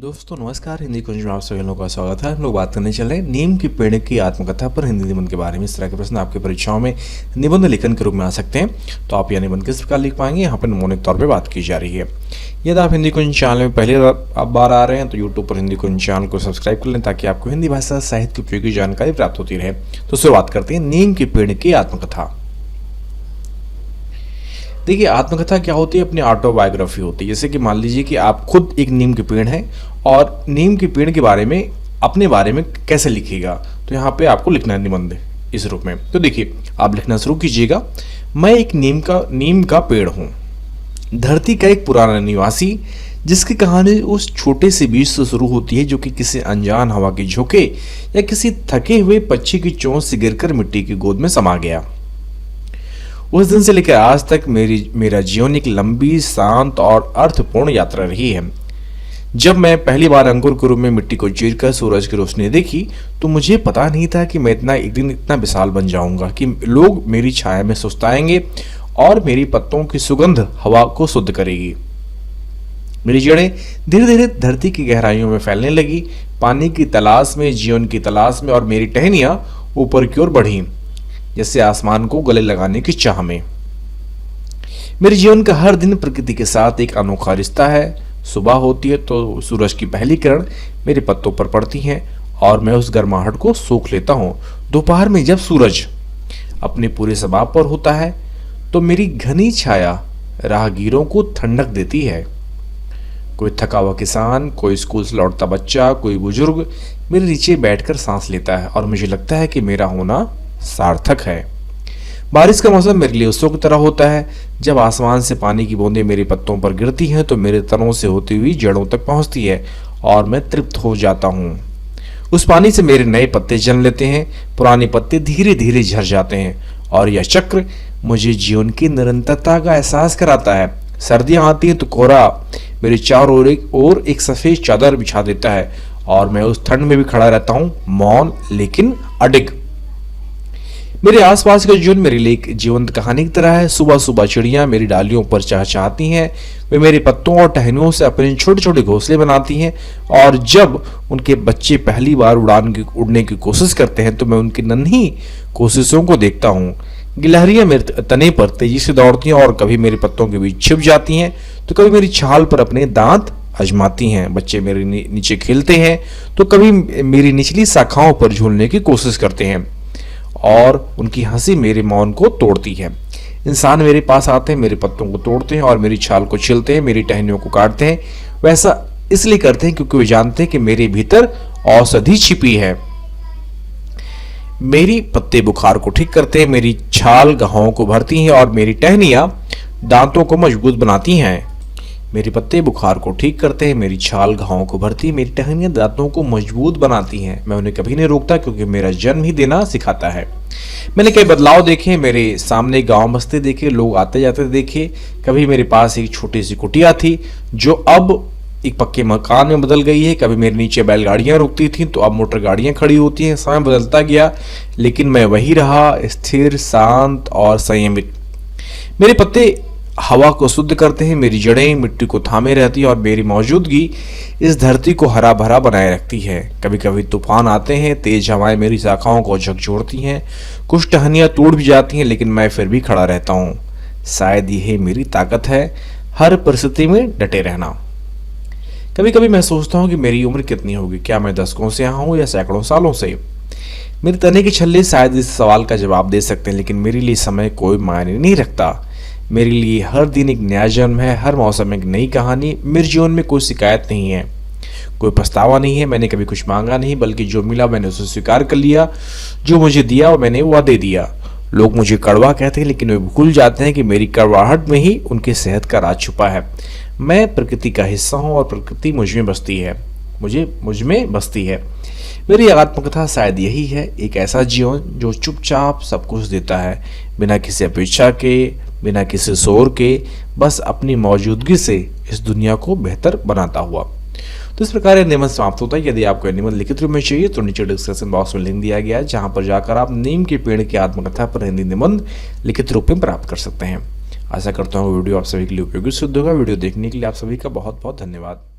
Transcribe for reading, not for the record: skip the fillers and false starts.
दोस्तों नमस्कार। हिंदी कुंज में आप सभी लोगों का स्वागत है। हम लोग बात करने चले नीम के पेड़ की आत्मकथा पर हिंदी निबंध के बारे में। इस तरह के प्रश्न आपकी परीक्षाओं में निबंध लेखन के रूप में आ सकते हैं, तो आप यह निबंध किस प्रकार लिख पाएंगे, यहाँ पर नमूनिक तौर पर बात की जा रही है। यदि आप हिंदी कुंज चैनल में पहली बार आ रहे हैं तो यूट्यूब पर हिंदी कुंज चैनल को सब्सक्राइब कर लें, ताकि आपको हिंदी भाषा साहित्य की उपयोगी जानकारी प्राप्त होती रहे। तो शुरुआत करते हैं नीम के पेड़ की आत्मकथा। देखिए, आत्मकथा क्या होती है? अपनी ऑटोबायोग्राफी होती है। जैसे कि मान लीजिए कि आप खुद एक नीम के पेड़ हैं और नीम के पेड़ के बारे में अपने बारे में कैसे लिखिएगा, तो यहाँ पे आपको लिखना है निबंध इस रूप में। तो देखिए, आप लिखना शुरू कीजिएगा। मैं एक नीम का पेड़ हूँ, धरती का एक पुराना निवासी, जिसकी कहानी उस छोटे से बीज से शुरू होती है जो कि किसी अनजान हवा के झोंके या किसी थके हुए पक्षी की चोंच से गिरकर मिट्टी की गोद में समा गया। उस दिन से लेकर आज तक मेरा जीवन एक लंबी, शांत और अर्थपूर्ण यात्रा रही है। जब मैं पहली बार अंकुर के रूप में मिट्टी को चीरकर सूरज की रोशनी देखी, तो मुझे पता नहीं था कि मैं एक दिन इतना विशाल बन जाऊंगा कि लोग मेरी छाया में सुस्ताएंगे और मेरी पत्तों की सुगंध हवा को शुद्ध करेगी। मेरी जड़ें धीरे धीरे धरती की गहराइयों में फैलने लगी, पानी की तलाश में, जीवन की तलाश में, और मेरी टहनियां ऊपर की ओर बढ़ी, जैसे आसमान को गले लगाने की चाह में। मेरे जीवन का हर दिन प्रकृति के साथ एक अनोखा रिश्ता है। सुबह होती है तो सूरज की पहली किरण मेरे पत्तों पर पड़ती है और मैं उस गर्माहट को सोख लेता हूँ। दोपहर में जब सूरज अपने पूरे शबाब पर होता है तो मेरी घनी छाया राहगीरों को ठंडक देती है। कोई थका हुआ किसान, कोई स्कूल से लौटता बच्चा, कोई बुजुर्ग मेरे नीचे बैठकर सांस लेता है और मुझे लगता है कि मेरा होना सार्थक है। बारिश का मौसम मेरे लिए उत्सव की तरह होता है। जब आसमान से पानी की बूंदें मेरे पत्तों पर गिरती हैं तो मेरे तनों से होती हुई जड़ों तक पहुंचती है और मैं तृप्त हो जाता हूं। उस पानी से मेरे नए पत्ते जन्म लेते हैं, पुराने पत्ते धीरे धीरे झड़ जाते हैं और यह चक्र मुझे जीवन की निरंतरता का एहसास कराता है। सर्दियां आती हैं तो कोहरा मेरे चारों ओर एक सफेद चादर बिछा देता है और मैं उस ठंड में भी खड़ा रहता हूँ, मौन लेकिन अडिग। मेरे आसपास का जीवन मेरे लिए एक जीवंत कहानी की तरह है। सुबह सुबह चिड़ियां मेरी डालियों पर चहचहाती हैं, वे मेरे पत्तों और टहनियों से अपने छोटे छोटे घोंसले बनाती हैं और जब उनके बच्चे पहली बार उड़ने की कोशिश करते हैं तो मैं उनकी नन्ही कोशिशों को देखता हूँ। गिलहरियां मेरे तने पर तेजी से दौड़ती हैं और कभी मेरे पत्तों के बीच छिप जाती हैं तो कभी मेरी छाल पर अपने दांत आजमाती हैं। बच्चे मेरे नीचे खेलते हैं तो कभी मेरी निचली शाखाओं पर झूलने की कोशिश करते हैं और उनकी हंसी मेरे मौन को तोड़ती है। इंसान मेरे पास आते हैं, मेरे पत्तों को तोड़ते हैं और मेरी छाल को छीलते हैं, मेरी टहनियों को काटते हैं। वैसा इसलिए करते हैं क्योंकि वे जानते हैं कि मेरे भीतर औषधि छिपी है। मेरी पत्ते बुखार को ठीक करते हैं, मेरी छाल घावों को भरती है और मेरी टहनियां दांतों को मजबूत बनाती हैं। मेरे पत्ते बुखार को ठीक करते हैं, मेरी छाल घावों को भरती है, मेरी टहनियां दांतों को मजबूत बनाती हैं। मैं उन्हें कभी नहीं रोकता क्योंकि मेरा जन्म ही देना सिखाता है। मैंने कई बदलाव देखे, मेरे सामने गांव बसते देखे, लोग आते जाते देखे। कभी मेरे पास एक छोटी सी कुटिया थी जो अब एक पक्के मकान में बदल गई है। कभी मेरे नीचे बैलगाड़ियां रुकती थी तो अब मोटर गाड़ियां खड़ी होती हैं। समय बदलता गया लेकिन मैं वही रहा, स्थिर, शांत और संयमित। मेरे पत्ते हवा को शुद्ध करते हैं, मेरी जड़ें मिट्टी को थामे रहती है और मेरी मौजूदगी इस धरती को हरा भरा बनाए रखती है। कभी कभी तूफान आते हैं, तेज हवाएं मेरी शाखाओं को झकझोरती हैं, कुछ टहनियां टूट भी जाती हैं, लेकिन मैं फिर भी खड़ा रहता हूँ। शायद यही मेरी ताकत है, हर परिस्थिति में डटे रहना। कभी कभी मैं सोचता हूँ कि मेरी उम्र कितनी होगी, क्या मैं दशकों से यहाँ हूँ या सैकड़ों सालों से। मेरे तने के छल्ले शायद इस सवाल का जवाब दे सकते हैं, लेकिन मेरे लिए समय कोई मायने नहीं रखता। मेरे लिए हर दिन एक नया जन्म है, हर मौसम एक नई कहानी। मेरे जीवन में कोई शिकायत नहीं है, कोई पछतावा नहीं है। मैंने कभी कुछ मांगा नहीं, बल्कि जो मिला मैंने उसे स्वीकार कर लिया। जो मुझे दिया मैंने वह दे दिया। लोग मुझे कड़वा कहते हैं, लेकिन वे भूल जाते हैं कि मेरी कड़वाहट में ही उनके सेहत का राज छुपा है। मैं प्रकृति का हिस्सा हूँ और प्रकृति मुझ में बसती है। मेरी आत्मकथा शायद यही है, एक ऐसा जीवन जो चुपचाप सब कुछ देता है, बिना किसी अपेक्षा के, बिना किसी शोर के, बस अपनी मौजूदगी से इस दुनिया को बेहतर बनाता हुआ। तो इस प्रकार यह निबंध समाप्त होता है। यदि आपको यह निबंध लिखित रूप में चाहिए तो नीचे डिस्क्रिप्शन बॉक्स में लिंक दिया गया है, जहां पर जाकर आप नीम के पेड़ की आत्मकथा पर हिंदी निबंध लिखित रूप में प्राप्त कर सकते हैं। आशा करता हूँ वीडियो आप सभी के लिए उपयोगी सिद्ध होगा। वीडियो देखने के लिए आप सभी का बहुत बहुत धन्यवाद।